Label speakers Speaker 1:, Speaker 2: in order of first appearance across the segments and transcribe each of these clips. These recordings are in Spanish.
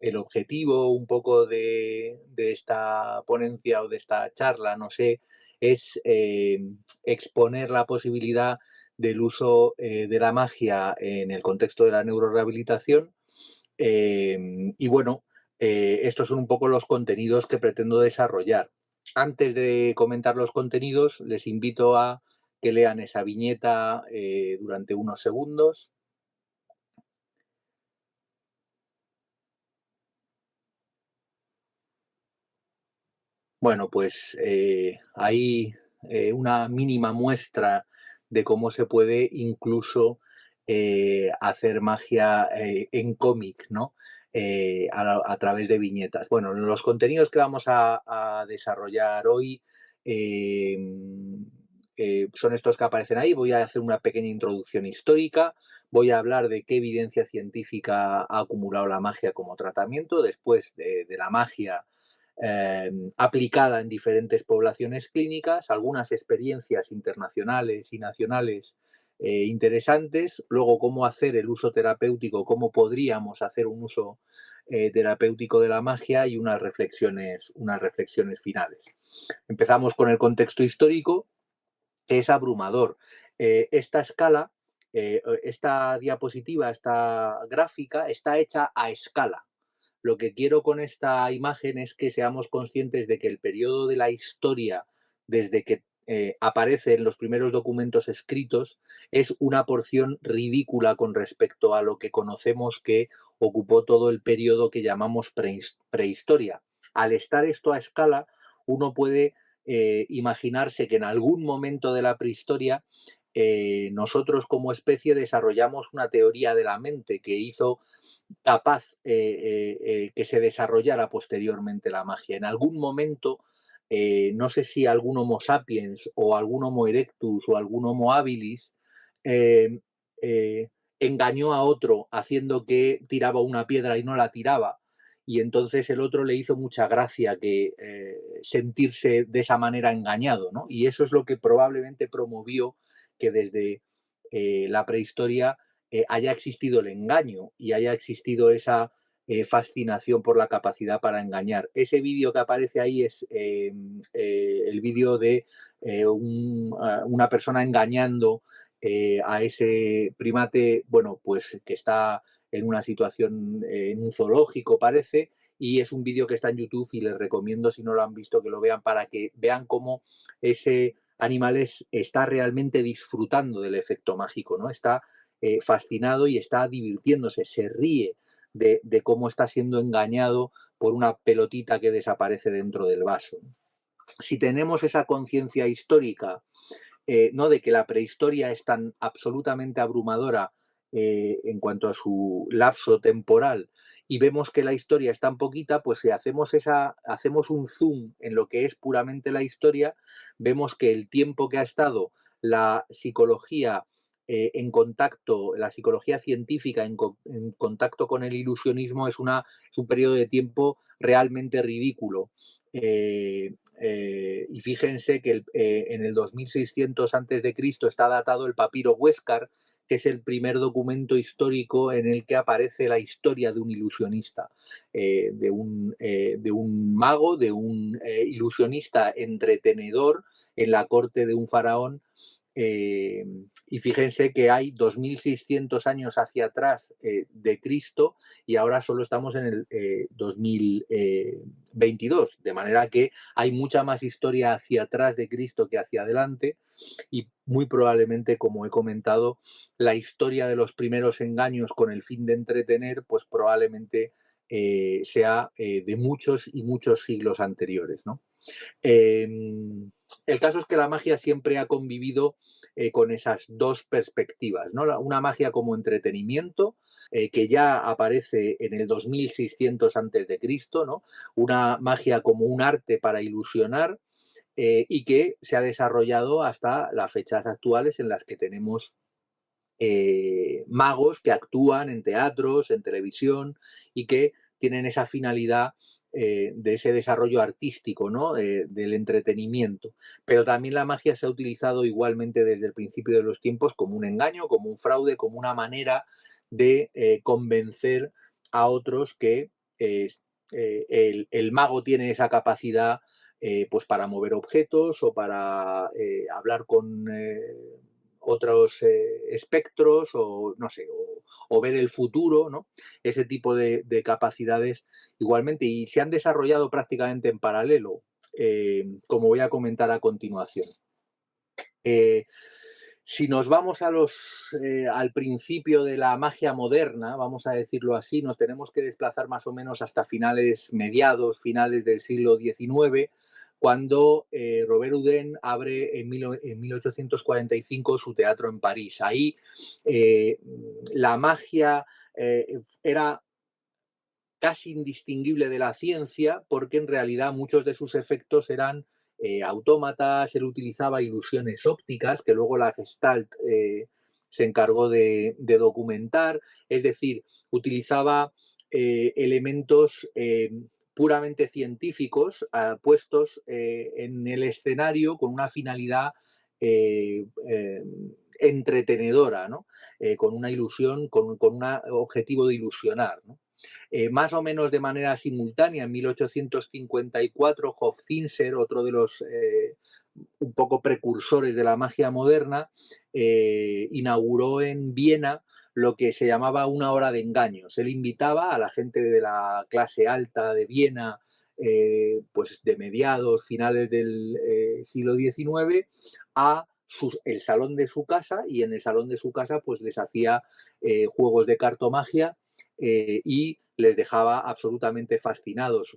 Speaker 1: el objetivo un poco de esta ponencia o de esta charla, no sé, es exponer la posibilidad del uso de la magia en el contexto de la neurorehabilitación. Y bueno, estos son un poco los contenidos que pretendo desarrollar. Antes de comentar los contenidos, les invito a que lean esa viñeta durante unos segundos. Bueno, pues hay una mínima muestra de cómo se puede incluso hacer magia en cómic, ¿no? A través de viñetas. Bueno, los contenidos que vamos a desarrollar hoy eh, son estos que aparecen ahí. Voy a hacer una pequeña introducción histórica. Voy a hablar de qué evidencia científica ha acumulado la magia como tratamiento, después de la magia aplicada en diferentes poblaciones clínicas, algunas experiencias internacionales y nacionales interesantes, luego cómo hacer el uso terapéutico, cómo podríamos hacer un uso terapéutico de la magia y unas reflexiones finales. Empezamos con el contexto histórico, que es abrumador. Esta escala, esta diapositiva, esta gráfica, está hecha a escala. Lo que quiero con esta imagen es que seamos conscientes de que el periodo de la historia, desde que aparece en los primeros documentos escritos, es una porción ridícula con respecto a lo que conocemos que ocupó todo el periodo que llamamos prehistoria. Al estar esto a escala, uno puede imaginarse que en algún momento de la prehistoria nosotros como especie desarrollamos una teoría de la mente que hizo capaz que se desarrollara posteriormente la magia. En algún momento, no sé si algún Homo sapiens o algún Homo erectus o algún Homo habilis eh, eh, engañó a otro haciendo que tiraba una piedra y no la tiraba. Y entonces el otro le hizo mucha gracia que sentirse de esa manera engañado, ¿no? Y eso es lo que probablemente promovió que desde la prehistoria haya existido el engaño y haya existido esa fascinación por la capacidad para engañar. Ese vídeo que aparece ahí es el vídeo de una persona engañando a ese primate, bueno, pues que está en una situación, en un zoológico parece, y es un vídeo que está en YouTube y les recomiendo, si no lo han visto, que lo vean para que vean cómo ese animal está realmente disfrutando del efecto mágico, ¿no? Está fascinado y está divirtiéndose, se ríe de cómo está siendo engañado por una pelotita que desaparece dentro del vaso. Si tenemos esa conciencia histórica, no de que la prehistoria es tan absolutamente abrumadora en cuanto a su lapso temporal, y vemos que la historia es tan poquita, pues si hacemos un zoom en lo que es puramente la historia, vemos que el tiempo que ha estado la psicología en contacto, la psicología científica en contacto con el ilusionismo es un periodo de tiempo realmente ridículo. Y fíjense que en el 2600 antes de Cristo está datado el papiro Huéscar, que es el primer documento histórico en el que aparece la historia de un ilusionista, de un mago, de un ilusionista entretenedor en la corte de un faraón. eh, y fíjense que hay 2600 años hacia atrás de Cristo y ahora solo estamos en el 2022, de manera que hay mucha más historia hacia atrás de Cristo que hacia adelante y muy probablemente, como he comentado, la historia de los primeros engaños con el fin de entretener, pues probablemente sea de muchos y muchos siglos anteriores, ¿no? El caso es que la magia siempre ha convivido con esas dos perspectivas, ¿no? Una magia como entretenimiento, que ya aparece en el 2600 antes de Cristo, ¿no? Una magia como un arte para ilusionar y que se ha desarrollado hasta las fechas actuales en las que tenemos magos que actúan en teatros, en televisión y que tienen esa finalidad de ese desarrollo artístico, ¿no? Del entretenimiento. Pero también la magia se ha utilizado igualmente desde el principio de los tiempos como un engaño, como un fraude, como una manera de convencer a otros que el mago tiene esa capacidad pues para mover objetos o para hablar con otros espectros o no sé, o ver el futuro, ¿no? Ese tipo de capacidades igualmente y se han desarrollado prácticamente en paralelo, como voy a comentar a continuación. Eh, si nos vamos al principio de la magia moderna, vamos a decirlo así, nos tenemos que desplazar más o menos hasta finales del siglo XIX, cuando Robert Houdin abre en 1845 su teatro en París. Ahí la magia era casi indistinguible de la ciencia porque en realidad muchos de sus efectos eran autómatas, él utilizaba ilusiones ópticas que luego la Gestalt se encargó de documentar, es decir, utilizaba elementos puramente científicos puestos en el escenario con una finalidad eh, eh, entretenedora, ¿no? Con una ilusión, con un objetivo de ilusionar, ¿no? Más o menos de manera simultánea, en 1854, Hofzinser, otro de los un poco precursores de la magia moderna, inauguró en Viena lo que se llamaba una hora de engaños. Él invitaba a la gente de la clase alta de Viena, pues de finales del siglo XIX, a el salón de su casa, y en el salón de su casa pues les hacía juegos de cartomagia y les dejaba absolutamente fascinados.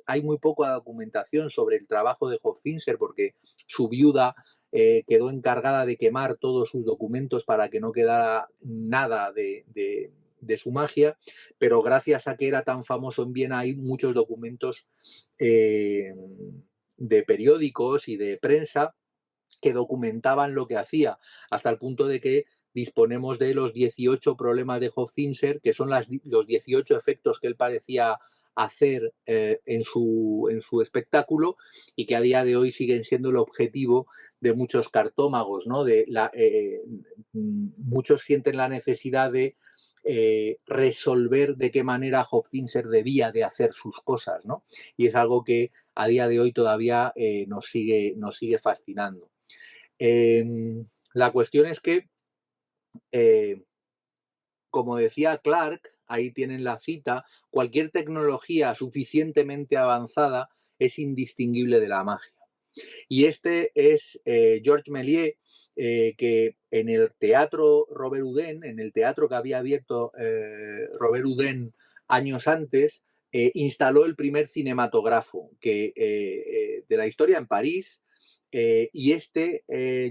Speaker 1: Hay muy poca documentación sobre el trabajo de Hofzinser porque su viuda quedó encargada de quemar todos sus documentos para que no quedara nada de su magia, pero gracias a que era tan famoso en Viena hay muchos documentos eh, de periódicos y de prensa que documentaban lo que hacía, hasta el punto de que disponemos de los 18 problemas de Hofzinser, que son los 18 efectos que él parecía hacer en su espectáculo y que a día de hoy siguen siendo el objetivo de muchos cartómagos, ¿no? Muchos sienten la necesidad de resolver de qué manera Hofzinser debía de hacer sus cosas, ¿no? Y es algo que a día de hoy todavía nos sigue fascinando. La cuestión es que, eh, como decía Clark, ahí tienen la cita, cualquier tecnología suficientemente avanzada es indistinguible de la magia. Y este es Georges Méliès, que en el teatro Robert Houdin, en el teatro que había abierto Robert Houdin años antes, instaló el primer cinematógrafo de la historia en París. Y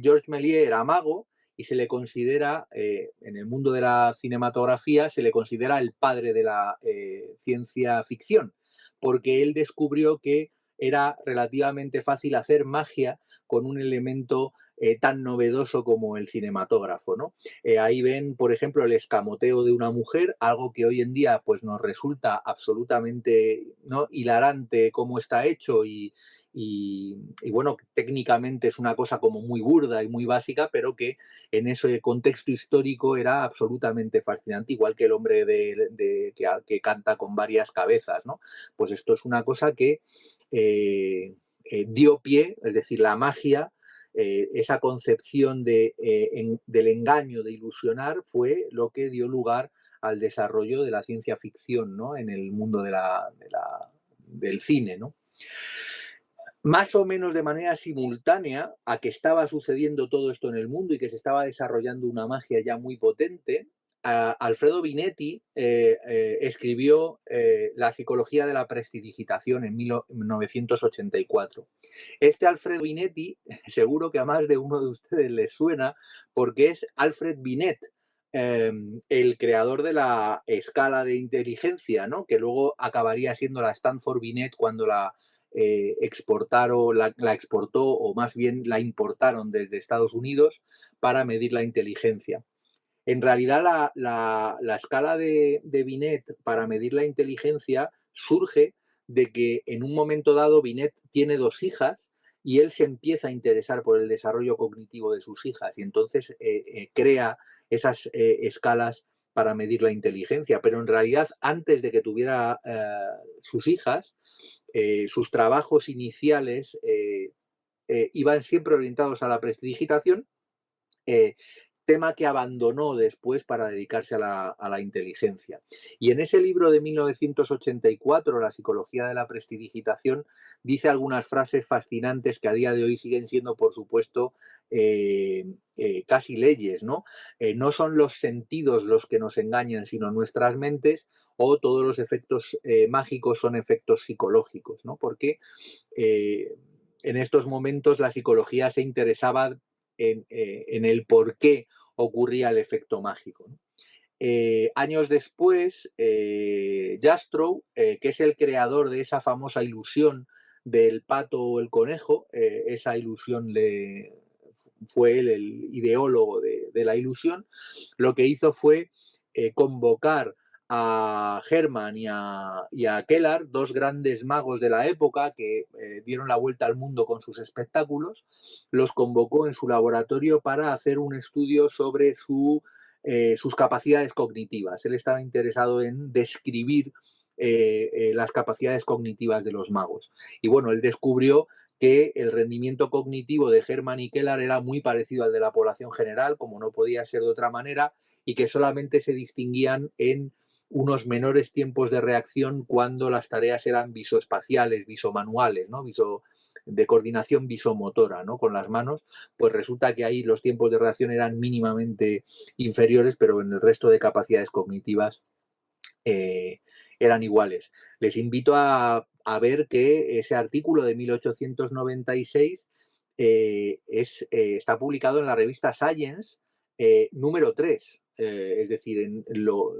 Speaker 1: Georges Méliès era mago y se le considera, en el mundo de la cinematografía, se le considera el padre de la ciencia ficción, porque él descubrió que era relativamente fácil hacer magia con un elemento tan novedoso como el cinematógrafo, ¿no? Ahí ven, por ejemplo, el escamoteo de una mujer, algo que hoy en día pues, nos resulta absolutamente, ¿no?, hilarante cómo está hecho y bueno, técnicamente es una cosa como muy burda y muy básica, pero que en ese contexto histórico era absolutamente fascinante, igual que el hombre que canta con varias cabezas, ¿no? Pues esto es una cosa que dio pie, es decir, la magia, esa concepción del engaño, de ilusionar, fue lo que dio lugar al desarrollo de la ciencia ficción, ¿no?, en el mundo del cine, ¿no? Más o menos de manera simultánea a que estaba sucediendo todo esto en el mundo y que se estaba desarrollando una magia ya muy potente, Alfredo Binetti escribió La psicología de la prestidigitación en 1984. Alfredo Binetti, seguro que a más de uno de ustedes les suena, porque es Alfred Binet, el creador de la escala de inteligencia, ¿no?, que luego acabaría siendo la Stanford Binet cuando la exportó, o más bien la importaron desde Estados Unidos para medir la inteligencia. En realidad, la escala de Binet para medir la inteligencia surge de que en un momento dado Binet tiene dos hijas y él se empieza a interesar por el desarrollo cognitivo de sus hijas y entonces crea esas escalas para medir la inteligencia, pero en realidad antes de que tuviera sus hijas, sus trabajos iniciales iban siempre orientados a la prestidigitación, eh, tema que abandonó después para dedicarse a la inteligencia. Y en ese libro de 1984, La psicología de la prestidigitación, dice algunas frases fascinantes que a día de hoy siguen siendo, por supuesto, casi leyes, ¿no? No son los sentidos los que nos engañan, sino nuestras mentes, o todos los efectos mágicos son efectos psicológicos, ¿no? Porque en estos momentos la psicología se interesaba en el por qué ocurría el efecto mágico, ¿no? Años después, Jastrow, que es el creador de esa famosa ilusión del pato o el conejo, esa ilusión fue él el ideólogo de la ilusión, lo que hizo fue convocar a Hermann y a Kellar, dos grandes magos de la época que dieron la vuelta al mundo con sus espectáculos, los convocó en su laboratorio para hacer un estudio sobre sus capacidades cognitivas. Él estaba interesado en describir las capacidades cognitivas de los magos. Y bueno, él descubrió que el rendimiento cognitivo de Hermann y Kellar era muy parecido al de la población general, como no podía ser de otra manera, y que solamente se distinguían en unos menores tiempos de reacción cuando las tareas eran visoespaciales, visomanuales, ¿no? De coordinación visomotora, ¿no? Con las manos, pues resulta que ahí los tiempos de reacción eran mínimamente inferiores, pero en el resto de capacidades cognitivas eran iguales. Les invito a ver que ese artículo de 1896 está publicado en la revista Science número 3, es decir, en los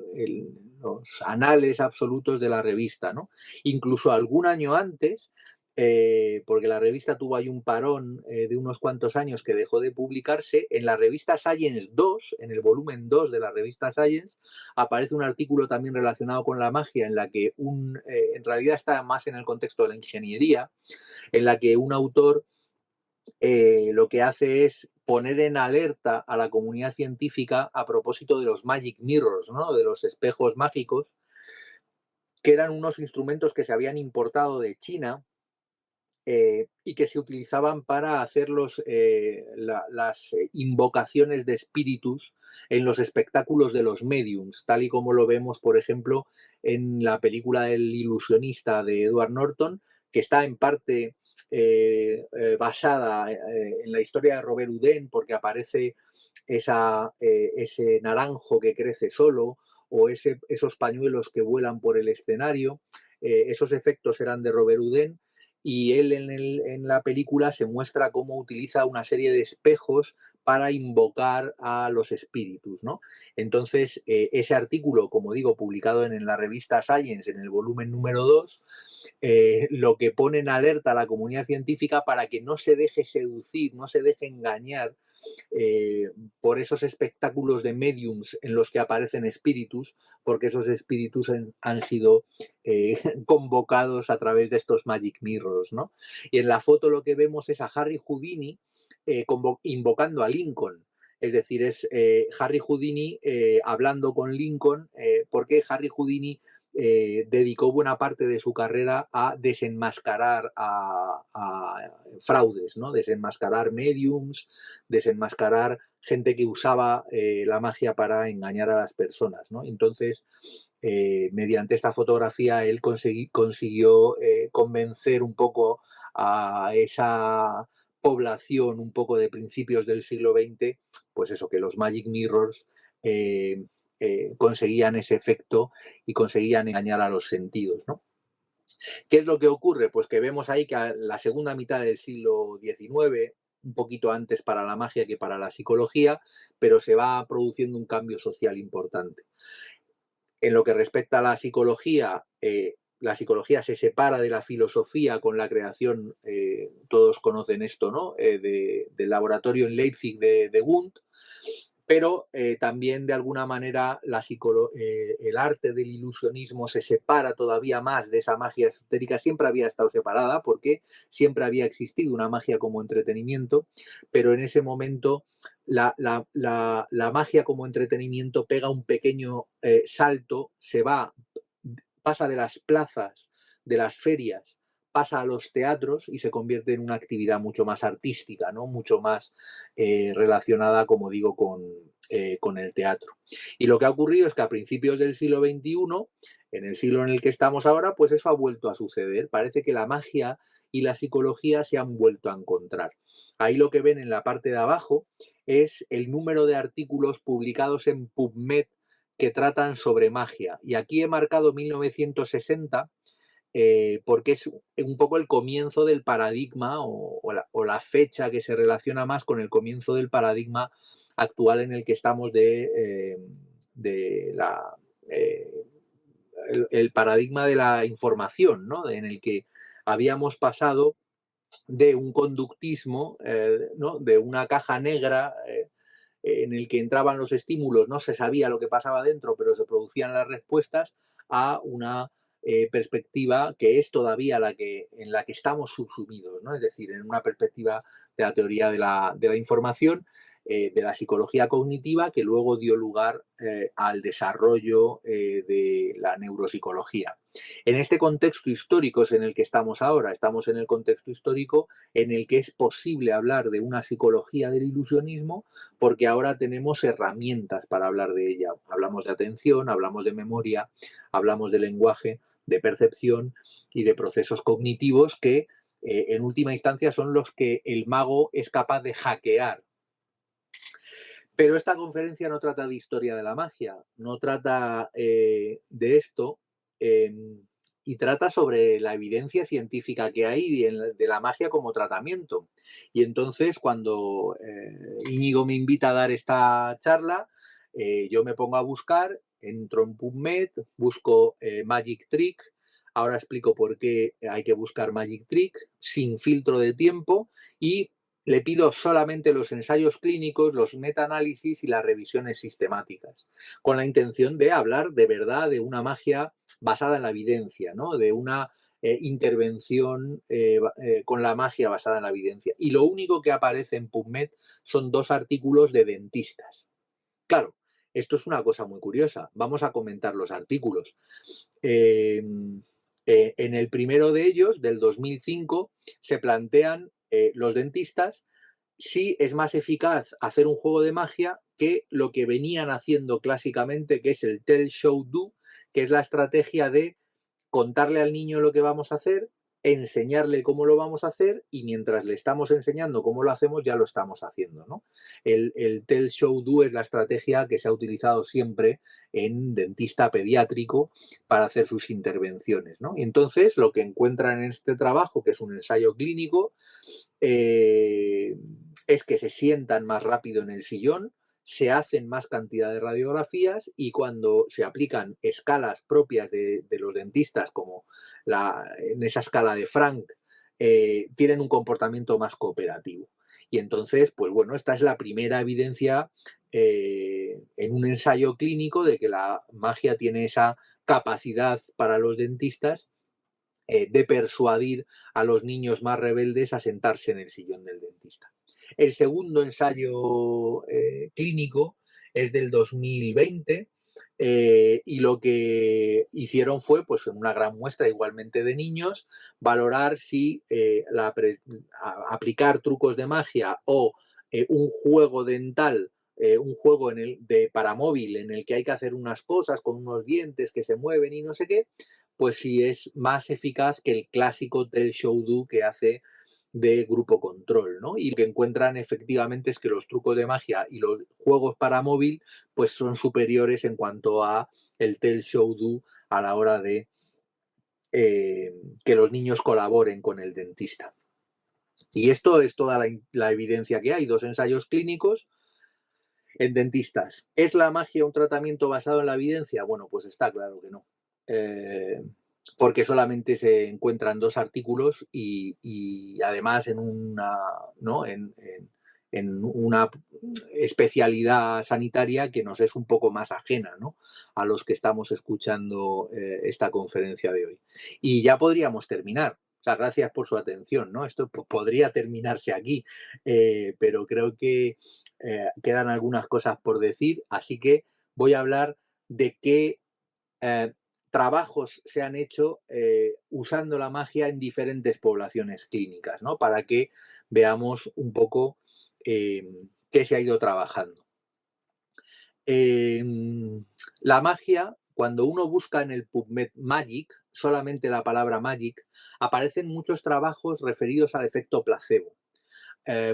Speaker 1: anales absolutos de la revista, ¿no? Incluso algún año antes, porque la revista tuvo ahí un parón de unos cuantos años que dejó de publicarse, en la revista Science 2, en el volumen 2 de la revista Science, aparece un artículo también relacionado con la magia, en la que en realidad está más en el contexto de la ingeniería, en la que un autor lo que hace es poner en alerta a la comunidad científica a propósito de los magic mirrors, ¿no? De los espejos mágicos, que eran unos instrumentos que se habían importado de China y que se utilizaban para hacer las invocaciones de espíritus en los espectáculos de los mediums, tal y como lo vemos, por ejemplo, en la película El ilusionista de Edward Norton, que está en parte basada en la historia de Robert Houdin, porque aparece ese naranjo que crece solo, o esos pañuelos que vuelan por el escenario. Esos efectos eran de Robert Houdin, y él en la película se muestra cómo utiliza una serie de espejos para invocar a los espíritus, ¿no? Entonces, ese artículo, como digo, publicado en la revista Science, en el volumen número 2, lo que pone en alerta a la comunidad científica para que no se deje seducir, no se deje engañar eh, por esos espectáculos de mediums en los que aparecen espíritus, porque esos espíritus han sido convocados a través de estos magic mirrors, ¿no? Y en la foto lo que vemos es a Harry Houdini invocando a Lincoln. Es decir, es Harry Houdini hablando con Lincoln, porque Harry Houdini dedicó buena parte de su carrera a desenmascarar a fraudes, ¿no? Desenmascarar mediums, desenmascarar gente que usaba la magia para engañar a las personas, ¿no? Entonces, mediante esta fotografía, él consiguió convencer un poco a esa población un poco de principios del siglo XX, pues eso, que los Magic Mirrors conseguían ese efecto y conseguían engañar a los sentidos, ¿no? ¿Qué es lo que ocurre? Pues que vemos ahí que a la segunda mitad del siglo XIX, un poquito antes para la magia que para la psicología, pero se va produciendo un cambio social importante. En lo que respecta a la psicología se separa de la filosofía con la creación, todos conocen esto, ¿no? Del laboratorio en Leipzig de Wundt, pero también de alguna manera el arte del ilusionismo se separa todavía más de esa magia esotérica. Siempre había estado separada porque siempre había existido una magia como entretenimiento, pero en ese momento la magia como entretenimiento pega un pequeño salto, pasa de las plazas, de las ferias, pasa a los teatros y se convierte en una actividad mucho más artística, ¿no? Mucho más relacionada, como digo, con el teatro. Y lo que ha ocurrido es que a principios del siglo XXI, en el siglo en el que estamos ahora, pues eso ha vuelto a suceder. Parece que la magia y la psicología se han vuelto a encontrar. Ahí lo que ven en la parte de abajo es el número de artículos publicados en PubMed que tratan sobre magia. Y aquí he marcado 1960 porque es un poco el comienzo del paradigma o la fecha que se relaciona más con el comienzo del paradigma actual en el que estamos de la, eh, el paradigma de la información, ¿no? En el que habíamos pasado de un conductismo, ¿no? De una caja negra en el que entraban los estímulos, no se sabía lo que pasaba dentro, pero se producían las respuestas, a una perspectiva que es todavía en la que estamos subsumidos, ¿no? Es decir, en una perspectiva de la teoría de la información, de la psicología cognitiva, que luego dio lugar al desarrollo de la neuropsicología. En este contexto histórico es en el que estamos ahora, estamos en el contexto histórico en el que es posible hablar de una psicología del ilusionismo porque ahora tenemos herramientas para hablar de ella. Hablamos de atención, hablamos de memoria, hablamos de lenguaje, de percepción y de procesos cognitivos que en última instancia son los que el mago es capaz de hackear. Pero esta conferencia no trata de historia de la magia, no trata de esto eh, y trata sobre la evidencia científica que hay de la magia como tratamiento. Y entonces cuando Íñigo me invita a dar esta charla, yo me pongo a buscar, entro en PubMed, busco Magic Trick, ahora explico por qué hay que buscar Magic Trick, sin filtro de tiempo, y le pido solamente los ensayos clínicos, los metaanálisis y las revisiones sistemáticas, con la intención de hablar de verdad de una magia basada en la evidencia, ¿no? De una intervención con la magia basada en la evidencia. Y lo único que aparece en PubMed son 2 artículos de dentistas. Claro, esto es una cosa muy curiosa. Vamos a comentar los artículos. Eh, en el primero de ellos, del 2005, se plantean los dentistas si es más eficaz hacer un juego de magia que lo que venían haciendo clásicamente, que es el tell, show, do, que es la estrategia de contarle al niño lo que vamos a hacer, enseñarle cómo lo vamos a hacer y mientras le estamos enseñando cómo lo hacemos ya lo estamos haciendo, ¿no? El tell, show, do es la estrategia que se ha utilizado siempre en dentista pediátrico para hacer sus intervenciones, ¿no? Y entonces lo que encuentran en este trabajo, que es un ensayo clínico, es que se sientan más rápido en el sillón, se hacen más cantidad de radiografías y cuando se aplican escalas propias de los dentistas, como en esa escala de Frank, tienen un comportamiento más cooperativo. Y entonces, pues bueno, esta es la primera evidencia en un ensayo clínico de que la magia tiene esa capacidad para los dentistas de persuadir a los niños más rebeldes a sentarse en el sillón del dentista. El segundo ensayo clínico es del 2020 y lo que hicieron fue, pues en una gran muestra igualmente de niños, valorar si aplicar trucos de magia o un juego dental, un juego para móvil en el que hay que hacer unas cosas con unos dientes que se mueven y no sé qué, pues sí es más eficaz que el clásico Tell Show Do que hace de grupo control, ¿no? Y lo que encuentran efectivamente es que los trucos de magia y los juegos para móvil pues son superiores en cuanto a el Tell Show Do a la hora de que los niños colaboren con el dentista. Y esto es toda la evidencia que hay, 2 ensayos clínicos en dentistas. ¿Es la magia un tratamiento basado en la evidencia? Bueno, pues está claro que no. Eh, porque solamente se encuentran 2 artículos y además en una, ¿no? en una especialidad sanitaria que nos es un poco más ajena, ¿no?, a los que estamos escuchando esta conferencia de hoy. Y ya podríamos terminar. O sea, gracias por su atención, ¿no? Esto podría terminarse aquí, pero creo que quedan algunas cosas por decir, así que voy a hablar de qué eh, trabajos se han hecho usando la magia en diferentes poblaciones clínicas, ¿no? Para que veamos un poco eh, qué se ha ido trabajando. Em, la magia, cuando uno busca en el PubMed Magic, solamente la palabra Magic, aparecen muchos trabajos referidos al efecto placebo,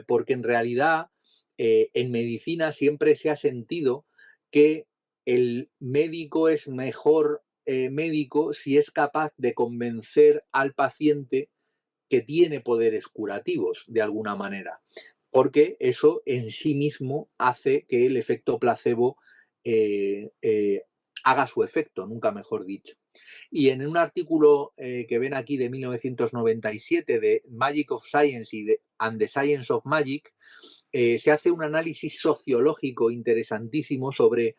Speaker 1: porque en realidad en medicina siempre se ha sentido que el médico es mejor médico si es capaz de convencer al paciente que tiene poderes curativos de alguna manera, porque eso en sí mismo hace que el efecto placebo eh, eh, haga su efecto, nunca mejor dicho. Y en un artículo que ven aquí de 1997 de Magic of Science and the Science of Magic, se hace un análisis sociológico interesantísimo sobre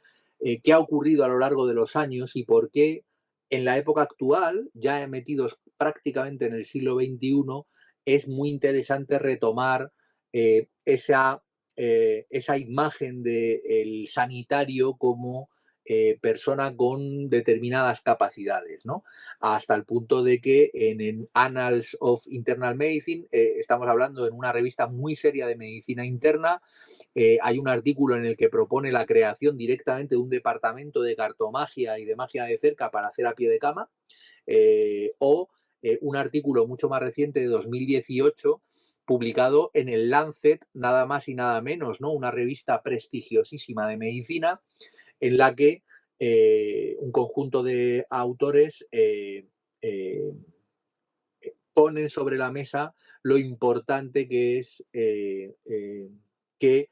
Speaker 1: qué ha ocurrido a lo largo de los años y por qué en la época actual, ya metidos prácticamente en el siglo XXI, es muy interesante retomar esa imagen del sanitario como persona con determinadas capacidades, ¿no? Hasta el punto de que en Annals of Internal Medicine, estamos hablando en una revista muy seria de medicina interna, hay un artículo en el que propone la creación directamente de un departamento de cartomagia y de magia de cerca para hacer a pie de cama, o un artículo mucho más reciente de 2018 publicado en el Lancet, nada más y nada menos, ¿no?, una revista prestigiosísima de medicina, en la que un conjunto de autores eh, ponen sobre la mesa lo importante que es que,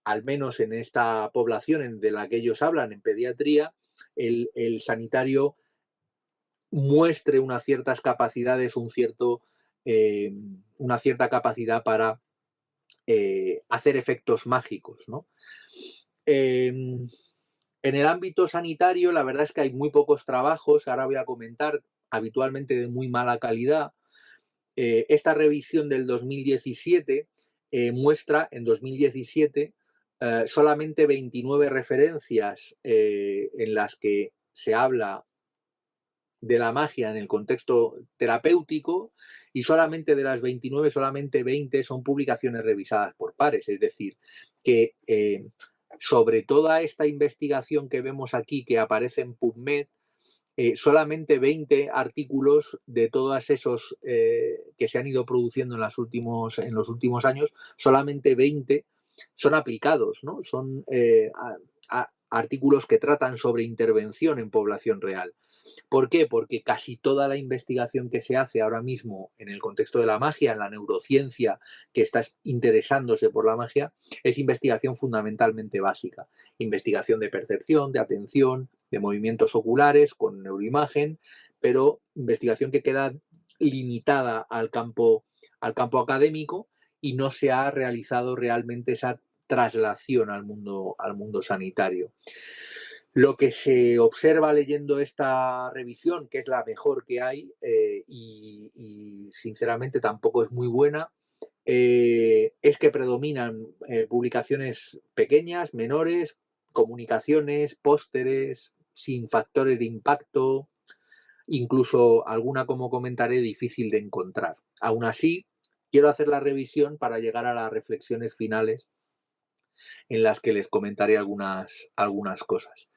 Speaker 1: al menos en esta población de la que ellos hablan, en pediatría, el sanitario muestre unas ciertas capacidades, eh, una cierta capacidad para hacer efectos mágicos, ¿no? En el ámbito sanitario, la verdad es que hay muy pocos trabajos, ahora voy a comentar, habitualmente de muy mala calidad. Esta revisión del 2017 muestra en 2017 solamente 29 referencias en las que se habla de la magia en el contexto terapéutico, y solamente de las 29, solamente 20 son publicaciones revisadas por pares. Es decir, que sobre toda esta investigación que vemos aquí que aparece en PubMed, solamente 20 artículos de todos esos que se han ido produciendo en los últimos años, solamente 20 son aplicados, ¿no? Son artículos que tratan sobre intervención en población real. ¿Por qué? Porque casi toda la investigación que se hace ahora mismo en el contexto de la magia, en la neurociencia que está interesándose por la magia, es investigación fundamentalmente básica. Investigación de percepción, de atención, de movimientos oculares con neuroimagen, pero investigación que queda limitada al campo académico y no se ha realizado realmente esa traslación al mundo sanitario. Lo que se observa leyendo esta revisión, que es la mejor que hay y sinceramente tampoco es muy buena, es que predominan publicaciones pequeñas, menores, comunicaciones, pósteres, sin factores de impacto, incluso alguna, como comentaré, difícil de encontrar. Aún así, quiero hacer la revisión para llegar a las reflexiones finales en las que les comentaré algunas cosas.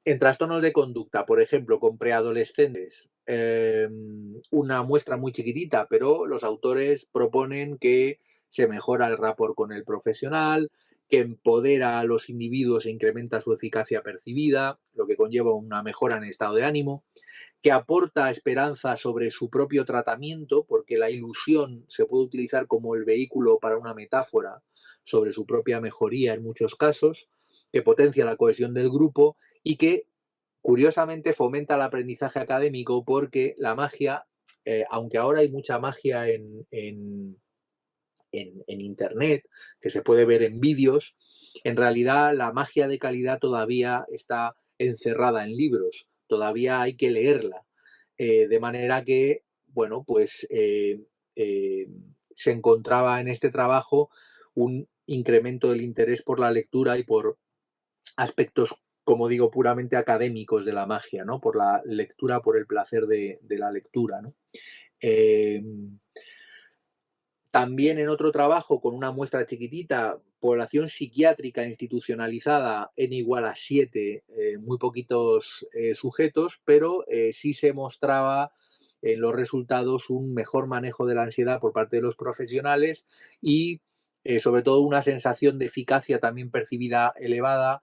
Speaker 1: En trastornos de conducta, por ejemplo, con preadolescentes, una muestra muy chiquitita, pero los autores proponen que se mejora el rapport con el profesional, que empodera a los individuos e incrementa su eficacia percibida, lo que conlleva una mejora en el estado de ánimo, que aporta esperanza sobre su propio tratamiento, porque la ilusión se puede utilizar como el vehículo para una metáfora sobre su propia mejoría en muchos casos, que potencia la cohesión del grupo y que, curiosamente, fomenta el aprendizaje académico, porque la magia, aunque ahora hay mucha magia en Internet, que se puede ver en vídeos, en realidad la magia de calidad todavía está encerrada en libros, todavía hay que leerla. De manera que, bueno, pues eh, se encontraba en este trabajo un incremento del interés por la lectura y por aspectos, como digo, puramente académicos de la magia, ¿no? Por la lectura, por el placer de la lectura, ¿no? Eh, También en otro trabajo con una muestra chiquitita, población psiquiátrica institucionalizada n igual a 7, muy poquitos sujetos, pero sí se mostraba en los resultados un mejor manejo de la ansiedad por parte de los profesionales y sobre todo una sensación de eficacia también percibida elevada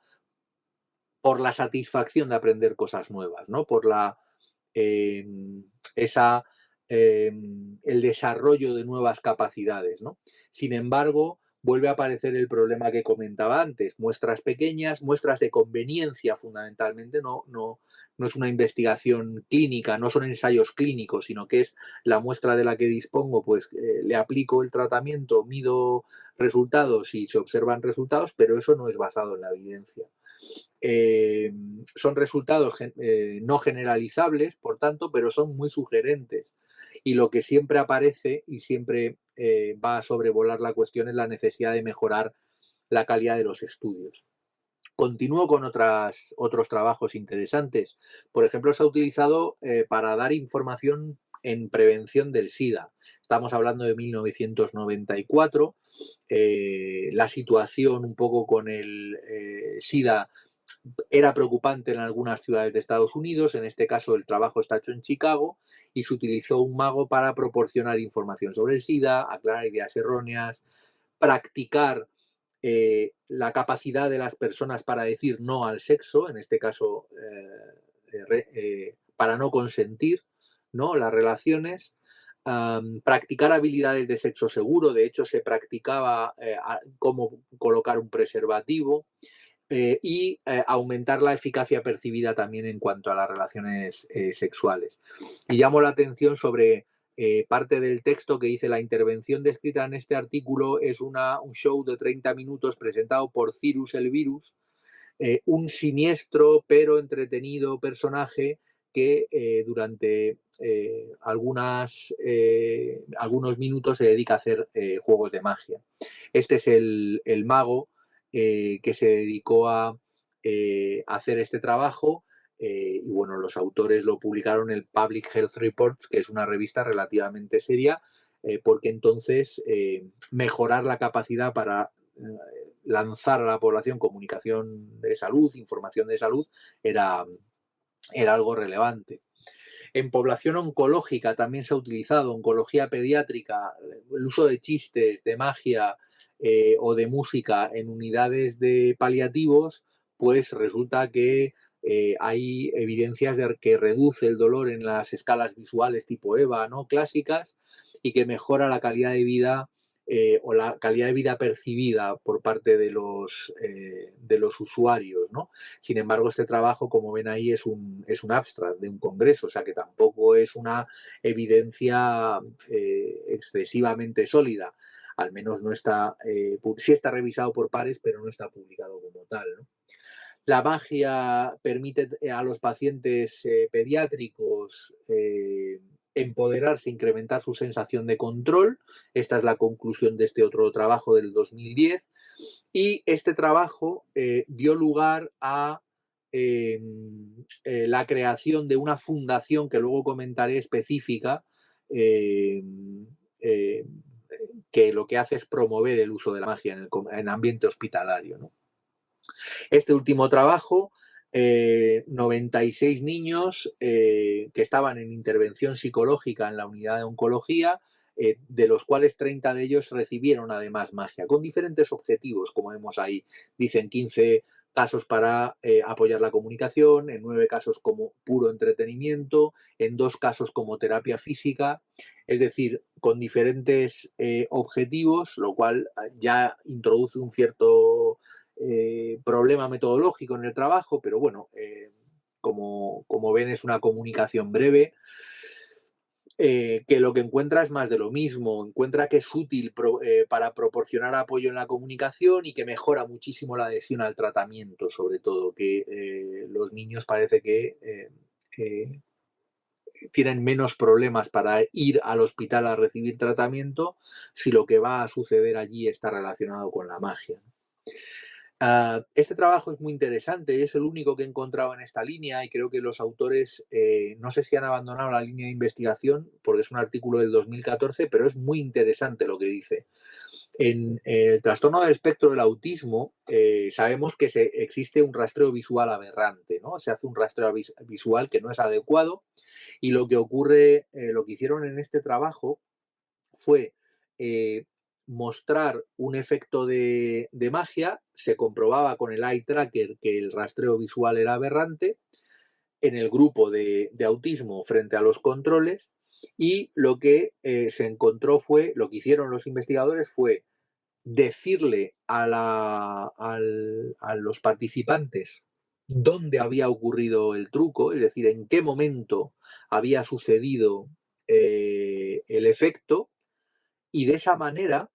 Speaker 1: por la satisfacción de aprender cosas nuevas, ¿no? Por la eh, esa el desarrollo de nuevas capacidades, ¿no? Sin embargo, vuelve a aparecer el problema que comentaba antes, muestras pequeñas, muestras de conveniencia fundamentalmente, no es una investigación clínica, no son ensayos clínicos, sino que es la muestra de la que dispongo, pues le aplico el tratamiento, mido resultados y se observan resultados, pero eso no es basado en la evidencia. Eh, Son resultados no generalizables, por tanto, pero son muy sugerentes. Y lo que siempre aparece y siempre va a sobrevolar la cuestión es la necesidad de mejorar la calidad de los estudios. Continúo con otros trabajos interesantes. Por ejemplo, se ha utilizado para dar información en prevención del SIDA. Estamos hablando de 1994. La situación un poco con el SIDA era preocupante en algunas ciudades de Estados Unidos, en este caso el trabajo está hecho en Chicago y se utilizó un mago para proporcionar información sobre el SIDA, aclarar ideas erróneas, practicar la capacidad de las personas para decir no al sexo, en este caso para no consentir, ¿no? Las relaciones, practicar habilidades de sexo seguro, de hecho se practicaba cómo colocar un preservativo, y aumentar la eficacia percibida también en cuanto a las relaciones sexuales. Y llamo la atención sobre parte del texto que dice: la intervención descrita en este artículo es un show de 30 minutos presentado por Cyrus el Virus, un siniestro pero entretenido personaje que durante algunos minutos se dedica a hacer juegos de magia. Este es el mago que se dedicó a hacer este trabajo. Y bueno, los autores lo publicaron en el Public Health Reports, que es una revista relativamente seria, porque entonces mejorar la capacidad para lanzar a la población comunicación de salud, información de salud, era, era algo relevante. En población oncológica también se ha utilizado, oncología pediátrica, el uso de chistes, de magia o de música en unidades de paliativos, pues resulta que hay evidencias de que reduce el dolor en las escalas visuales tipo EVA, ¿no? Clásicas, y que mejora la calidad de vida o la calidad de vida percibida por parte de los usuarios, ¿no? Sin embargo, este trabajo, como ven ahí, es un abstract de un congreso, o sea que tampoco es una evidencia excesivamente sólida. Al menos no está, sí está revisado por pares, pero no está publicado como tal, ¿no? La magia permite a los pacientes pediátricos empoderarse, incrementar su sensación de control. Esta es la conclusión de este otro trabajo del 2010. Y este trabajo dio lugar a la creación de una fundación que luego comentaré específica, eh, eh, que lo que hace es promover el uso de la magia en ambiente hospitalario, ¿no? Este último trabajo, 96 niños que estaban en intervención psicológica en la unidad de oncología, de los cuales 30 de ellos recibieron además magia, con diferentes objetivos, como vemos ahí. Dicen 15 casos para apoyar la comunicación, en 9 casos como puro entretenimiento, en 2 casos como terapia física, es decir, con diferentes objetivos, lo cual ya introduce un cierto problema metodológico en el trabajo, pero bueno, como ven es una comunicación breve. que lo que encuentra es más de lo mismo. Encuentra que es útil para proporcionar apoyo en la comunicación y que mejora muchísimo la adhesión al tratamiento, sobre todo, que los niños parece que eh, tienen menos problemas para ir al hospital a recibir tratamiento si lo que va a suceder allí está relacionado con la magia. Este trabajo es muy interesante, es el único que he encontrado en esta línea y creo que los autores, no sé si han abandonado la línea de investigación, porque es un artículo del 2014, pero es muy interesante lo que dice. En el trastorno del espectro del autismo, sabemos que existe un rastreo visual aberrante, ¿no? Se hace un rastreo visual que no es adecuado y lo que ocurre, lo que hicieron en este trabajo fue eh, mostrar un efecto de magia, se comprobaba con el eye tracker que el rastreo visual era aberrante en el grupo de autismo frente a los controles y lo que se encontró fue, lo que hicieron los investigadores fue decirle a los participantes dónde había ocurrido el truco, es decir, en qué momento había sucedido el efecto, y de esa manera,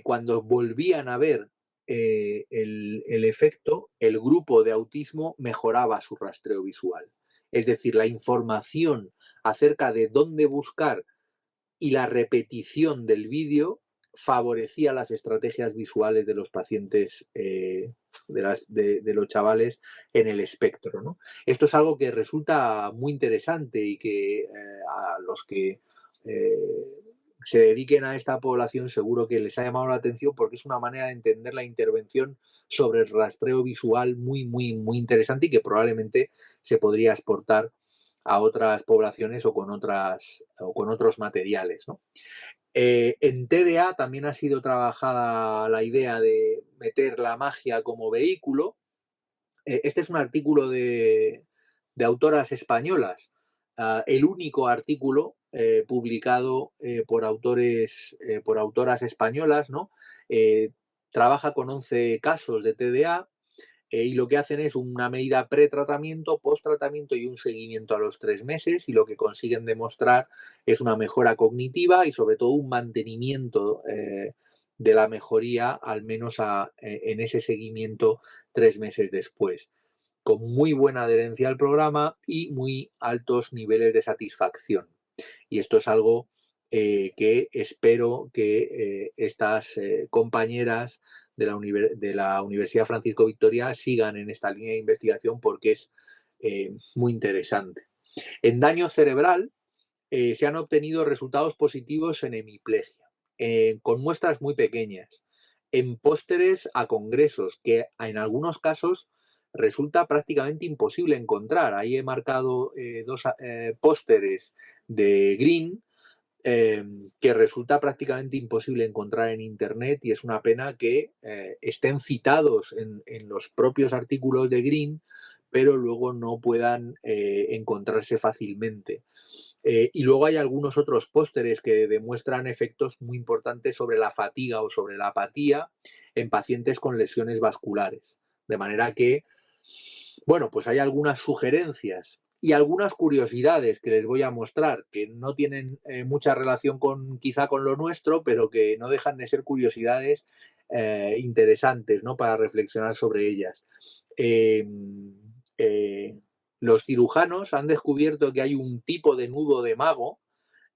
Speaker 1: cuando volvían a ver el efecto, el grupo de autismo mejoraba su rastreo visual. Es decir, la información acerca de dónde buscar y la repetición del vídeo favorecía las estrategias visuales de los pacientes, de los chavales en el espectro, ¿no? Esto es algo que resulta muy interesante y que a los que se dediquen a esta población seguro que les ha llamado la atención porque es una manera de entender la intervención sobre el rastreo visual muy, muy, muy interesante y que probablemente se podría exportar a otras poblaciones o con otros materiales, ¿no? En TDA también ha sido trabajada la idea de meter la magia como vehículo. Este es un artículo de autoras españolas, el único artículo publicado por autoras españolas, ¿no? Eh, Trabaja con 11 casos de TDA y lo que hacen es una medida pre-tratamiento, post-tratamiento y un seguimiento a los 3 meses y lo que consiguen demostrar es una mejora cognitiva y sobre todo un mantenimiento de la mejoría, al menos en ese seguimiento 3 meses después, con muy buena adherencia al programa y muy altos niveles de satisfacción. Y esto es algo que espero que estas compañeras de la Universidad Francisco Victoria sigan en esta línea de investigación porque es muy interesante. En daño cerebral se han obtenido resultados positivos en hemiplegia, con muestras muy pequeñas, en pósteres a congresos, que en algunos casos resulta prácticamente imposible encontrar. Ahí he marcado dos pósteres de Green que resulta prácticamente imposible encontrar en Internet y es una pena que estén citados en los propios artículos de Green, pero luego no puedan encontrarse fácilmente. Y luego hay algunos otros pósteres que demuestran efectos muy importantes sobre la fatiga o sobre la apatía en pacientes con lesiones vasculares. De manera que, bueno, pues hay algunas sugerencias y algunas curiosidades que les voy a mostrar que no tienen mucha relación quizá con lo nuestro, pero que no dejan de ser curiosidades interesantes, ¿no? Para reflexionar sobre ellas. Eh, eh, los cirujanos han descubierto que hay un tipo de nudo de mago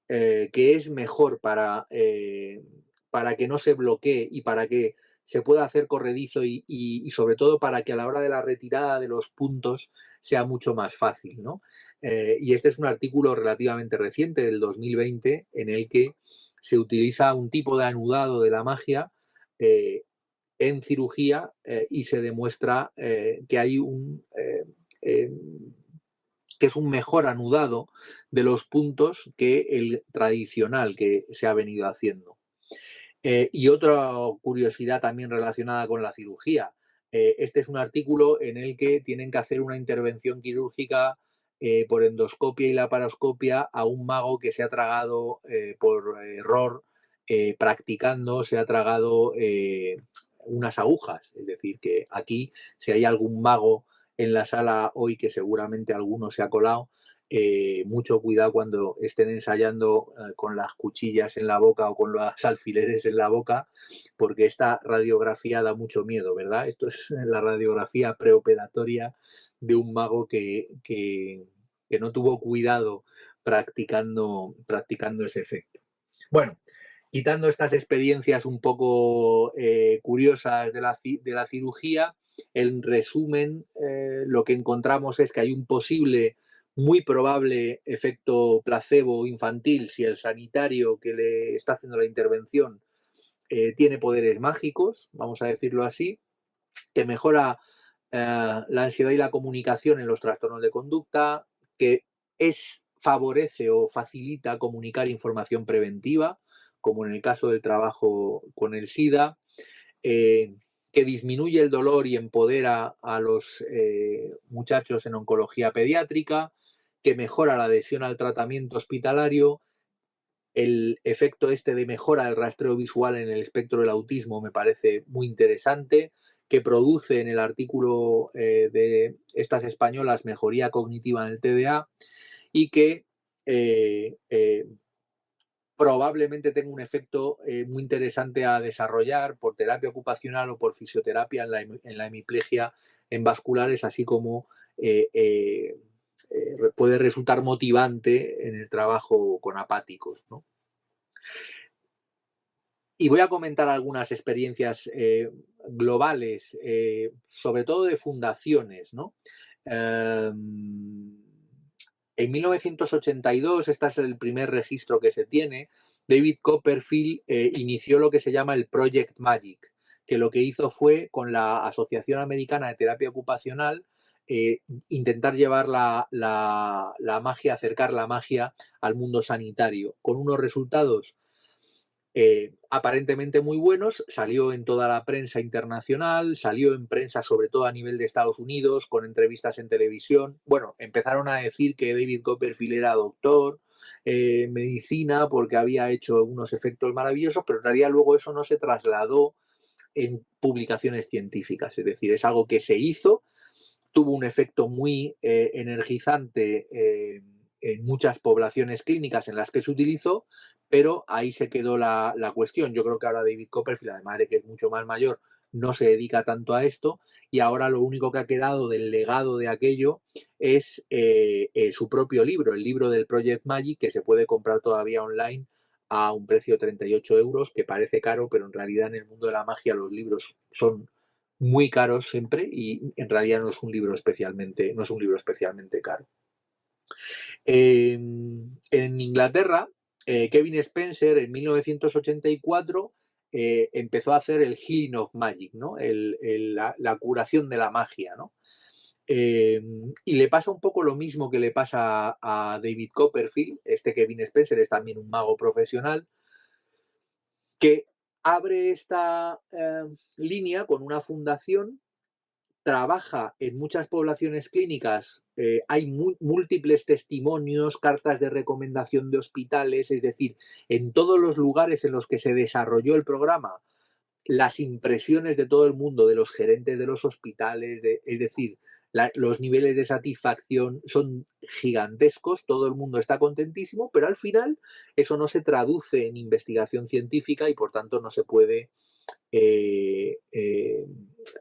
Speaker 1: que es mejor para que no se bloquee y para que se pueda hacer corredizo y sobre todo para que a la hora de la retirada de los puntos sea mucho más fácil, ¿no? Y este es un artículo relativamente reciente, del 2020, en el que se utiliza un tipo de anudado de la magia en cirugía y se demuestra que hay eh, que es un mejor anudado de los puntos que el tradicional que se ha venido haciendo. Y otra curiosidad también relacionada con la cirugía. Este es un artículo en el que tienen que hacer una intervención quirúrgica por endoscopia y laparoscopia a un mago que se ha tragado por error, practicando, se ha tragado unas agujas. Es decir, que aquí, si hay algún mago en la sala hoy, que seguramente alguno se ha colado, mucho cuidado cuando estén ensayando con las cuchillas en la boca o con los alfileres en la boca, porque esta radiografía da mucho miedo, ¿verdad? Esto es la radiografía preoperatoria de un mago que no tuvo cuidado practicando ese efecto. Bueno, quitando estas experiencias un poco curiosas de la cirugía, en resumen, lo que encontramos es que hay un posible, muy probable efecto placebo infantil si el sanitario que le está haciendo la intervención tiene poderes mágicos, vamos a decirlo así, que mejora la ansiedad y la comunicación en los trastornos de conducta, que favorece o facilita comunicar información preventiva, como en el caso del trabajo con el SIDA, eh, que disminuye el dolor y empodera a los muchachos en oncología pediátrica, que mejora la adhesión al tratamiento hospitalario. El efecto este de mejora del rastreo visual en el espectro del autismo me parece muy interesante, que produce en el artículo de estas españolas mejoría cognitiva en el TDA y que eh, eh, probablemente tenga un efecto muy interesante a desarrollar por terapia ocupacional o por fisioterapia en la hemiplegia en vasculares, así como puede resultar motivante en el trabajo con apáticos, ¿no? Y voy a comentar algunas experiencias globales, sobre todo de fundaciones, ¿no? En 1982, este es el primer registro que se tiene, David Copperfield inició lo que se llama el Project Magic, que lo que hizo fue, con la Asociación Americana de Terapia Ocupacional, intentar llevar la magia, acercar la magia al mundo sanitario, con unos resultados aparentemente muy buenos, salió en toda la prensa internacional, salió en prensa sobre todo a nivel de Estados Unidos, con entrevistas en televisión. Bueno, empezaron a decir que David Copperfield era doctor, medicina, porque había hecho unos efectos maravillosos, pero en realidad luego eso no se trasladó en publicaciones científicas, es decir, es algo que se hizo, tuvo un efecto muy energizante en muchas poblaciones clínicas en las que se utilizó, pero ahí se quedó la cuestión. Yo creo que ahora David Copperfield, además de que es mucho más mayor, no se dedica tanto a esto y ahora lo único que ha quedado del legado de aquello es su propio libro, el libro del Project Magic, que se puede comprar todavía online a un precio de 38 euros, que parece caro, pero en realidad en el mundo de la magia los libros son muy caros siempre y en realidad no es un libro especialmente caro. En Inglaterra, Kevin Spencer en 1984 empezó a hacer el Healing of Magic, ¿no? La curación de la magia, ¿no? Y le pasa un poco lo mismo que le pasa a David Copperfield. Este Kevin Spencer es también un mago profesional que abre esta línea con una fundación, trabaja en muchas poblaciones clínicas, hay múltiples testimonios, cartas de recomendación de hospitales, es decir, en todos los lugares en los que se desarrolló el programa, las impresiones de todo el mundo, de los gerentes de los hospitales, es decir, los niveles de satisfacción son gigantescos, todo el mundo está contentísimo, pero al final eso no se traduce en investigación científica y por tanto no se puede eh, eh,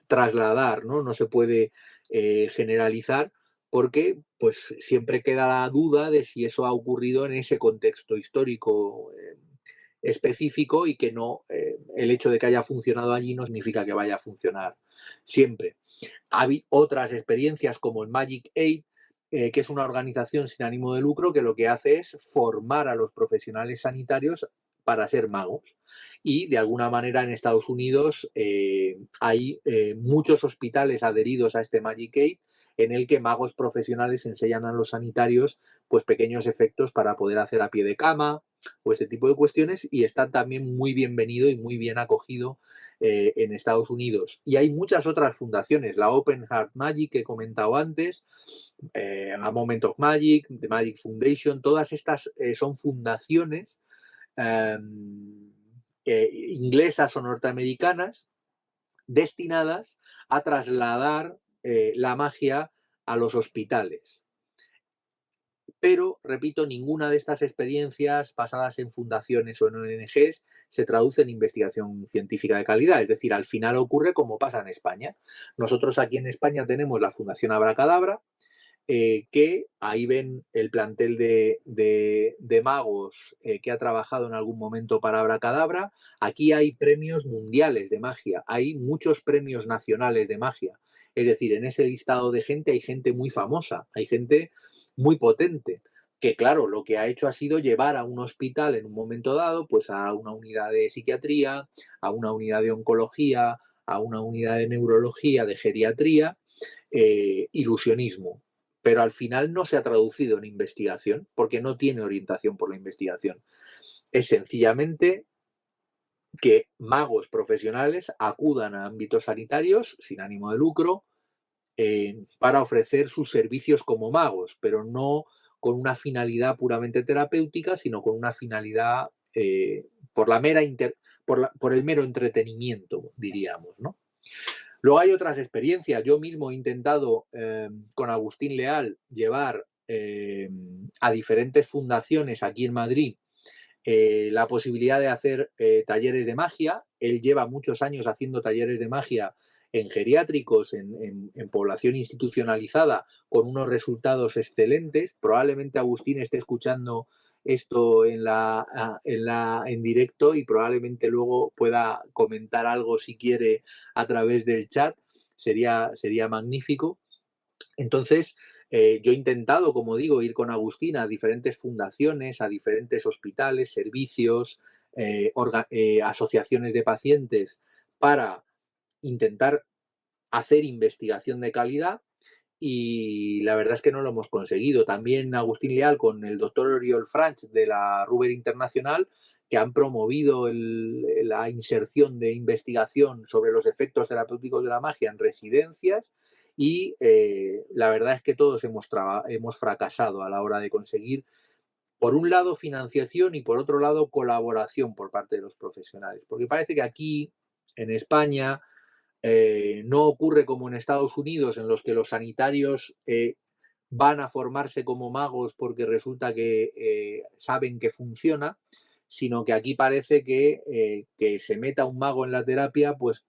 Speaker 1: trasladar, ¿no? No se puede generalizar porque pues siempre queda la duda de si eso ha ocurrido en ese contexto histórico específico y que no, el hecho de que haya funcionado allí no significa que vaya a funcionar siempre. Hay otras experiencias como el Magic 8, que es una organización sin ánimo de lucro que lo que hace es formar a los profesionales sanitarios para ser magos. Y de alguna manera en Estados Unidos hay muchos hospitales adheridos a este Magic 8 en el que magos profesionales enseñan a los sanitarios pues pequeños efectos para poder hacer a pie de cama o este tipo de cuestiones y está también muy bienvenido y muy bien acogido en Estados Unidos. Y hay muchas otras fundaciones, la Open Heart Magic que he comentado antes, A Moment of Magic, The Magic Foundation, todas estas son fundaciones inglesas o norteamericanas destinadas a trasladar la magia a los hospitales. pero, repito, ninguna de estas experiencias basadas en fundaciones o en ONGs se traduce en investigación científica de calidad. Es decir, al final ocurre como pasa en España. Nosotros aquí en España tenemos la Fundación Abracadabra, que ahí ven el plantel de magos que ha trabajado en algún momento para Abracadabra. Aquí hay premios mundiales de magia, hay muchos premios nacionales de magia. Es decir, en ese listado de gente hay gente muy famosa, hay gente muy potente, que claro, lo que ha hecho ha sido llevar a un hospital en un momento dado, pues a una unidad de psiquiatría, a una unidad de oncología, a una unidad de neurología, de geriatría, ilusionismo, pero al final no se ha traducido en investigación porque no tiene orientación por la investigación. Es sencillamente que magos profesionales acudan a ámbitos sanitarios sin ánimo de lucro para ofrecer sus servicios como magos, pero no con una finalidad puramente terapéutica, sino con una finalidad por, la mera por el mero entretenimiento, diríamos, ¿no? Luego hay otras experiencias. Yo mismo he intentado con Agustín Leal llevar a diferentes fundaciones aquí en Madrid la posibilidad de hacer talleres de magia. Él lleva muchos años haciendo talleres de magia en geriátricos, en población institucionalizada, con unos resultados excelentes. Probablemente Agustín esté escuchando esto en directo y probablemente luego pueda comentar algo si quiere a través del chat. Sería magnífico. Entonces, yo he intentado, como digo, ir con Agustín a diferentes fundaciones, a diferentes hospitales, servicios, asociaciones de pacientes para intentar hacer investigación de calidad y la verdad es que no lo hemos conseguido. También Agustín Leal con el doctor Oriol Franch de la Ruber Internacional, que han promovido la inserción de investigación sobre los efectos terapéuticos de la magia en residencias y la verdad es que todos hemos fracasado a la hora de conseguir, por un lado, financiación y por otro lado, colaboración por parte de los profesionales. Porque parece que aquí, en España, no ocurre como en Estados Unidos, en los que los sanitarios van a formarse como magos porque resulta que saben que funciona, sino que aquí parece que se meta un mago en la terapia, pues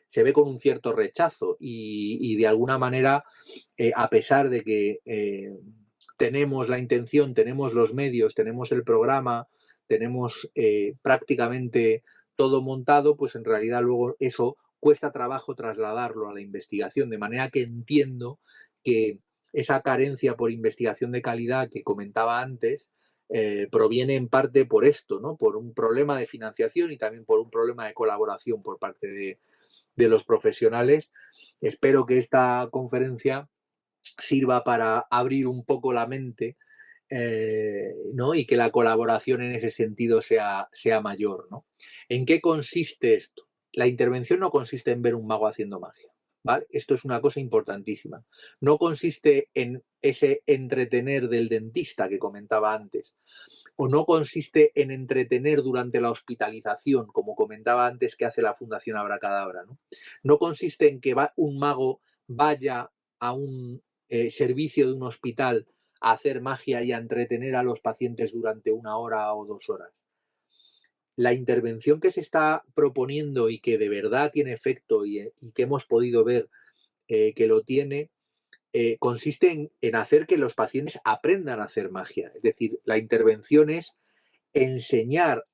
Speaker 1: se ve con un cierto rechazo y de alguna manera, a pesar de que tenemos la intención, tenemos los medios, tenemos el programa, tenemos prácticamente todo montado, pues en realidad luego eso cuesta trabajo trasladarlo a la investigación, de manera que entiendo que esa carencia por investigación de calidad que comentaba antes proviene en parte por esto, ¿no? Por un problema de financiación y también por un problema de colaboración por parte de los profesionales. Espero que esta conferencia sirva para abrir un poco la mente, ¿no? Y que la colaboración en ese sentido sea mayor, ¿no? ¿En qué consiste esto? La intervención no consiste en ver un mago haciendo magia, ¿vale? Esto es una cosa importantísima. No consiste en ese entretener del dentista que comentaba antes, o no consiste en entretener durante la hospitalización, como comentaba antes que hace la Fundación Abracadabra, ¿no? No consiste en que un mago vaya a un servicio de un hospital a hacer magia y a entretener a los pacientes durante 1 hora o 2 horas. La intervención que se está proponiendo y que de verdad tiene efecto y que hemos podido ver que lo tiene, consiste en hacer que los pacientes aprendan a hacer magia. Es decir, la intervención es enseñar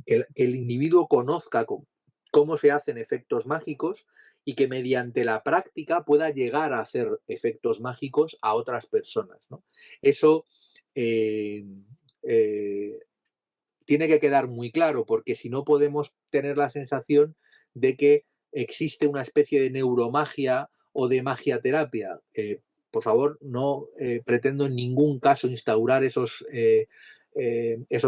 Speaker 1: que el individuo conozca cómo se hacen efectos mágicos y que mediante la práctica pueda llegar a hacer efectos mágicos a otras personas, ¿no? Eso eh, eh, tiene que quedar muy claro, porque si no podemos tener la sensación de que existe una especie de neuromagia o de magiaterapia. Por favor, no pretendo en ningún caso instaurar esos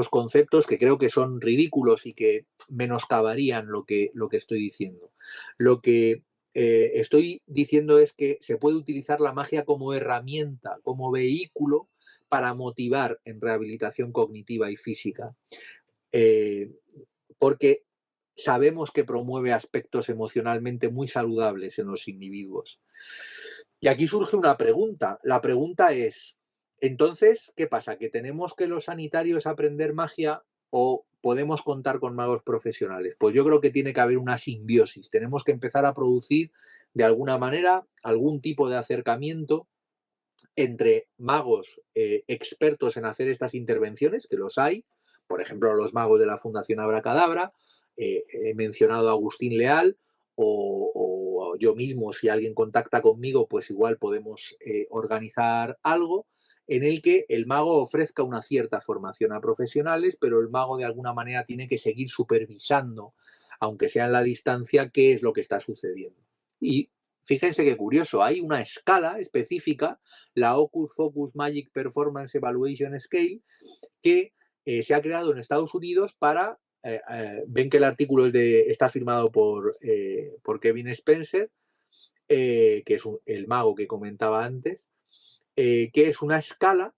Speaker 1: conceptos que creo que son ridículos y que menoscabarían lo que estoy diciendo. Lo que estoy diciendo es que se puede utilizar la magia como herramienta, como vehículo para motivar en rehabilitación cognitiva y física, eh, porque sabemos que promueve aspectos emocionalmente muy saludables en los individuos. Y aquí surge una pregunta. La pregunta es, Entonces, ¿qué pasa? ¿Que tenemos que los sanitarios aprender magia o podemos contar con magos profesionales? Pues yo creo que tiene que haber una simbiosis. Tenemos que empezar a producir de alguna manera algún tipo de acercamiento entre magos expertos en hacer estas intervenciones, que los hay, por ejemplo, los magos de la Fundación Abracadabra, he mencionado a Agustín Leal, o yo mismo, si alguien contacta conmigo, pues igual podemos organizar algo en el que el mago ofrezca una cierta formación a profesionales, pero el mago de alguna manera tiene que seguir supervisando, aunque sea en la distancia, qué es lo que está sucediendo. Y fíjense qué curioso, hay una escala específica, la Hocus Focus Magic Performance Evaluation Scale, que se ha creado en Estados Unidos para, ven que el artículo está firmado por Kevin Spencer, que es el mago que comentaba antes, que es una escala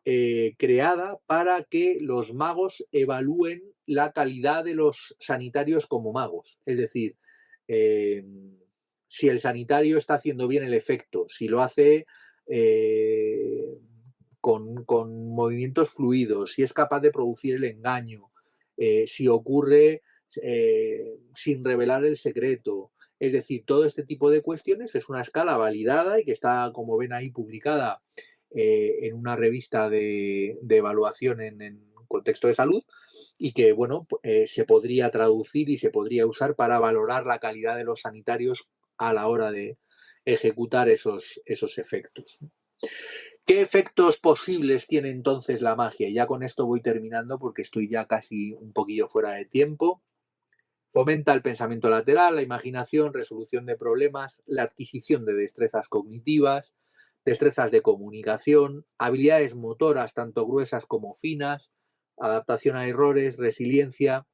Speaker 1: creada para que los magos evalúen la calidad de los sanitarios como magos. Es decir, eh, si el sanitario está haciendo bien el efecto, si lo hace con movimientos fluidos, si es capaz de producir el engaño, si ocurre sin revelar el secreto. Es decir, todo este tipo de cuestiones es una escala validada y que está, como ven ahí, publicada en una revista de evaluación en contexto de salud y que, bueno, se podría traducir y se podría usar para valorar la calidad de los sanitarios a la hora de ejecutar esos efectos. ¿Qué efectos posibles tiene entonces la magia? Y ya con esto voy terminando porque estoy ya casi un poquillo fuera de tiempo. Fomenta el pensamiento lateral, la imaginación, resolución de problemas, la adquisición de destrezas cognitivas, destrezas de comunicación, habilidades motoras tanto gruesas como finas, adaptación a errores, resiliencia,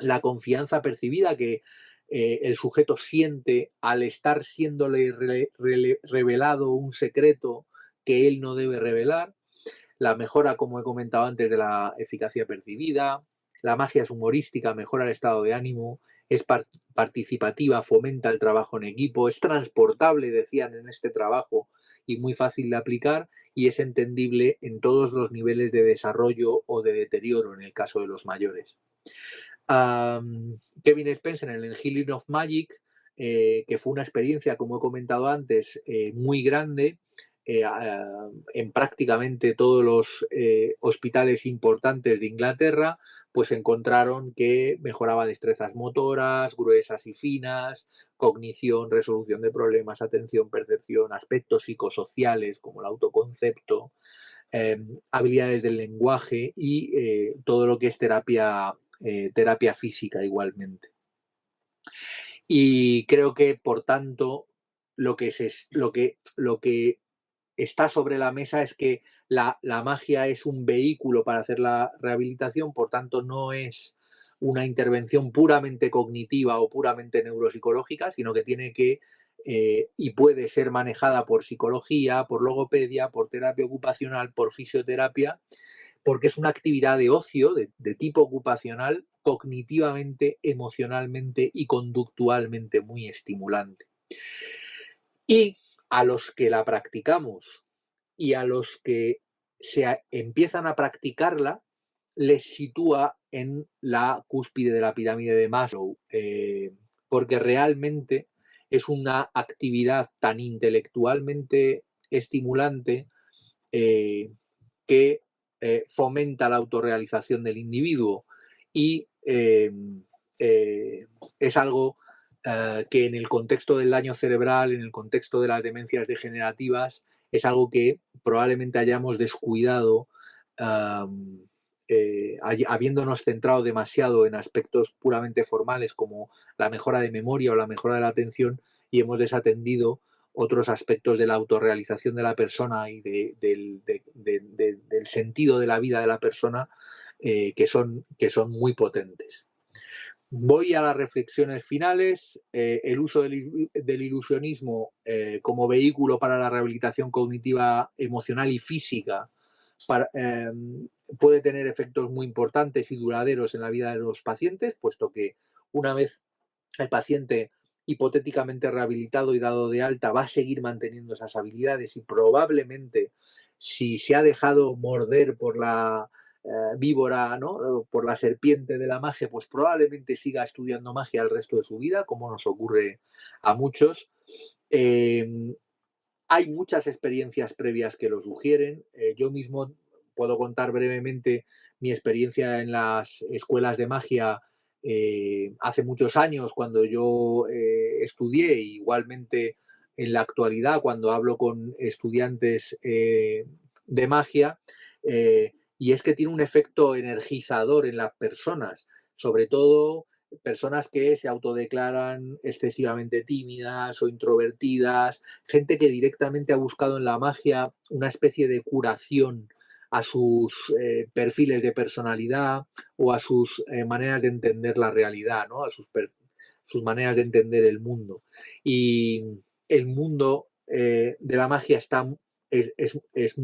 Speaker 1: la confianza percibida que el sujeto siente al estar siéndole revelado un secreto que él no debe revelar, la mejora, como he comentado antes, de la eficacia percibida, la magia es humorística, mejora el estado de ánimo, es participativa, fomenta el trabajo en equipo, es transportable, decían en este trabajo, y muy fácil de aplicar, y es entendible en todos los niveles de desarrollo o de deterioro en el caso de los mayores. Kevin Spencer en el Healing of Magic, que fue una experiencia, como he comentado antes, muy grande, en prácticamente todos los hospitales importantes de Inglaterra, pues encontraron que mejoraba destrezas motoras, gruesas y finas, cognición, resolución de problemas, atención, percepción, aspectos psicosociales como el autoconcepto, habilidades del lenguaje y todo lo que es terapia física igualmente. Y creo que, por tanto, lo que está sobre la mesa es que la magia es un vehículo para hacer la rehabilitación, por tanto, no es una intervención puramente cognitiva o puramente neuropsicológica, sino que tiene que y puede ser manejada por psicología, por logopedia, por terapia ocupacional, por fisioterapia, porque es una actividad de ocio de tipo ocupacional, cognitivamente, emocionalmente y conductualmente muy estimulante. Y a los que la practicamos y a los que empiezan a practicarla, les sitúa en la cúspide de la pirámide de Maslow, porque realmente es una actividad tan intelectualmente estimulante que fomenta la autorrealización del individuo y es algo que en el contexto del daño cerebral, en el contexto de las demencias degenerativas, es algo que probablemente hayamos descuidado, habiéndonos centrado demasiado en aspectos puramente formales como la mejora de memoria o la mejora de la atención y hemos desatendido otros aspectos de la autorrealización de la persona y del sentido de la vida de la persona que son muy potentes. Voy a las reflexiones finales. El uso del ilusionismo como vehículo para la rehabilitación cognitiva, emocional y física puede tener efectos muy importantes y duraderos en la vida de los pacientes, puesto que una vez el paciente hipotéticamente rehabilitado y dado de alta va a seguir manteniendo esas habilidades y probablemente si se ha dejado morder por la víbora, ¿no? Por la serpiente de la magia, pues probablemente siga estudiando magia el resto de su vida, como nos ocurre a muchos. Eh, Hay muchas experiencias previas que lo sugieren. Yo mismo puedo contar brevemente mi experiencia en las escuelas de magia hace muchos años, cuando yo estudié, igualmente en la actualidad, cuando hablo con estudiantes de magia, y es que tiene un efecto energizador en las personas, sobre todo personas que se autodeclaran excesivamente tímidas o introvertidas, gente que directamente ha buscado en la magia una especie de curación a sus perfiles de personalidad o a sus maneras de entender la realidad, ¿no? A sus maneras de entender el mundo. Y el mundo de la magia es, es, es,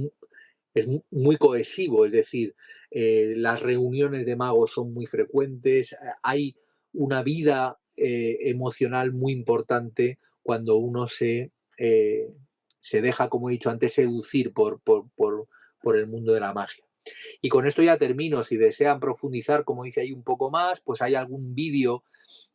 Speaker 1: es muy cohesivo, es decir, las reuniones de magos son muy frecuentes, hay una vida emocional muy importante cuando uno se deja, como he dicho antes, seducir por el mundo de la magia. Y con esto ya termino. Si desean profundizar, como dice ahí, un poco más, pues hay algún vídeo,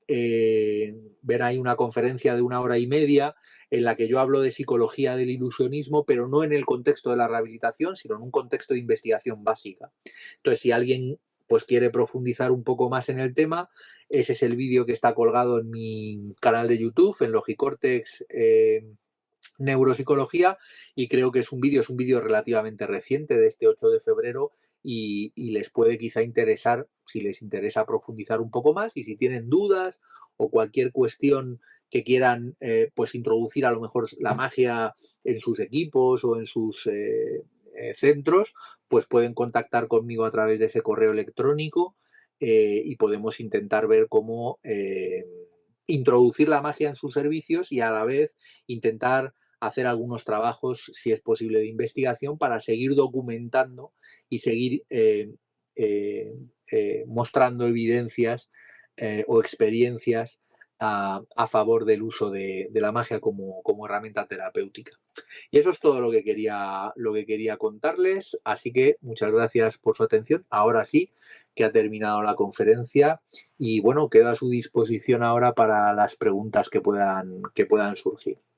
Speaker 1: ver ahí una conferencia de 1 hora y media en la que yo hablo de psicología del ilusionismo, pero no en el contexto de la rehabilitación, sino en un contexto de investigación básica. Entonces, si alguien pues quiere profundizar un poco más en el tema, ese es el vídeo que está colgado en mi canal de YouTube, en Logicortex Neuropsicología, y creo que es un vídeo relativamente reciente, de este 8 de febrero, y les puede quizá interesar, si les interesa profundizar un poco más, y si tienen dudas o cualquier cuestión que quieran pues introducir a lo mejor la magia en sus equipos o en sus centros, pues pueden contactar conmigo a través de ese correo electrónico, y podemos intentar ver cómo introducir la magia en sus servicios y a la vez intentar hacer algunos trabajos, si es posible, de investigación para seguir documentando y seguir mostrando evidencias o experiencias a favor del uso de la magia como herramienta terapéutica. Y eso es todo lo que quería contarles, así que muchas gracias por su atención. Ahora sí que ha terminado la conferencia y bueno, quedo a su disposición ahora para las preguntas que puedan surgir.